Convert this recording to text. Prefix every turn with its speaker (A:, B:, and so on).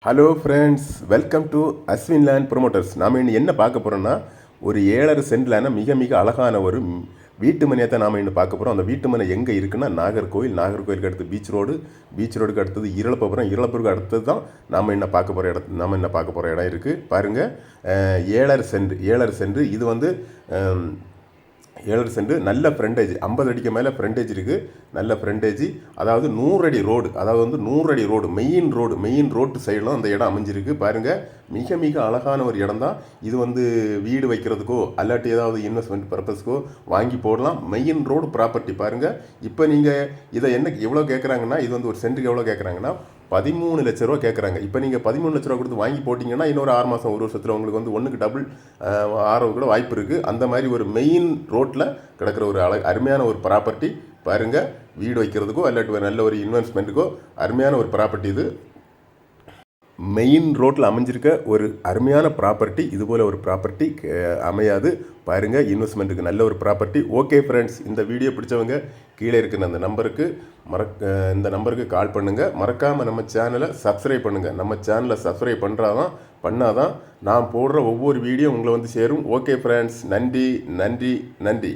A: Hello friends, welcome to Ashwin land promoters. நாம் இன்னும் என்ன பார்க்க போகிறோன்னா, ஒரு 7.5 சென்ட்லான மிக மிக அழகான ஒரு வீட்டு மனையை தான் நாம் இன்னும் பார்க்க போகிறோம். அந்த வீட்டு மனை எங்கே இருக்குன்னா நாகர்கோயிலுக்கு அடுத்து பீச் ரோடுக்கு அடுத்தது இருளப்பூருக்கு அடுத்தது தான் நாம் என்ன பார்க்க போகிற இடம் இருக்குது பாருங்கள். 7.5 சென்ட் இது வந்து 7 சென்ட் நல்ல ஃப்ரண்டேஜ், 50 அடிக்கு மேலே ஃப்ரண்டேஜ் இருக்குது. நல்ல ஃப்ரண்டேஜ், அதாவது 100 அடி ரோடு, மெயின் ரோட்டு சைடில் அந்த இடம் அமைஞ்சிருக்கு பாருங்கள். மிக மிக அழகான ஒரு இடம் தான் இது. வந்து வீடு வைக்கிறதுக்கோ அல்லாட்டி ஏதாவது இன்வெஸ்ட்மெண்ட் பர்பஸ்க்கோ வாங்கி போடலாம். மெயின் ரோடு ப்ராப்பர்ட்டி பாருங்கள். இப்போ நீங்கள் இதை எவ்வளோ கேட்குறாங்கன்னா, இது வந்து ஒரு சென்ட்டுக்கு எவ்வளோ கேட்குறாங்கன்னா 13 லட்ச ரூபா கேட்குறாங்க. இப்போ நீங்கள் 13 லட்ச ரூபா கொடுத்து வாங்கி போட்டிங்கன்னா இன்னொரு 6 மாதம் 1 வருஷத்தில் உங்களுக்கு வந்து ஒன்றுக்கு டபுள் ஆறவு கூட வாய்ப்பு இருக்குது. அந்த மாதிரி ஒரு மெயின் ரோட்டில் கிடக்கிற ஒரு அருமையான ஒரு ப்ராப்பர்ட்டி பாருங்கள். வீடு வைக்கிறதுக்கோ இல்லாட்டி நல்ல ஒரு இன்வெஸ்ட்மெண்ட்டுக்கோ அருமையான ஒரு ப்ராப்பர்ட்டி இது. மெயின் ரோட்டில் அமைஞ்சிருக்க ஒரு அருமையான ப்ராப்பர்ட்டி. இதுபோல் ஒரு ப்ராப்பர்ட்டி அமையாது பாருங்கள். இன்வெஸ்ட்மெண்ட்டுக்கு நல்ல ஒரு ப்ராப்பர்ட்டி. ஓகே ஃப்ரெண்ட்ஸ், இந்த வீடியோ பிடிச்சவங்க கீழே இருக்கிற அந்த நம்பருக்கு இந்த நம்பருக்கு கால் பண்ணுங்கள். மறக்காமல் நம்ம சேனலை சப்ஸ்கிரைப் பண்ணுங்கள். நம்ம சேனலை சப்ஸ்கிரைப் பண்ணாதான் நான் போடுற ஒவ்வொரு வீடியோ உங்களை வந்து சேரும். ஓகே ஃப்ரெண்ட்ஸ், நன்றி.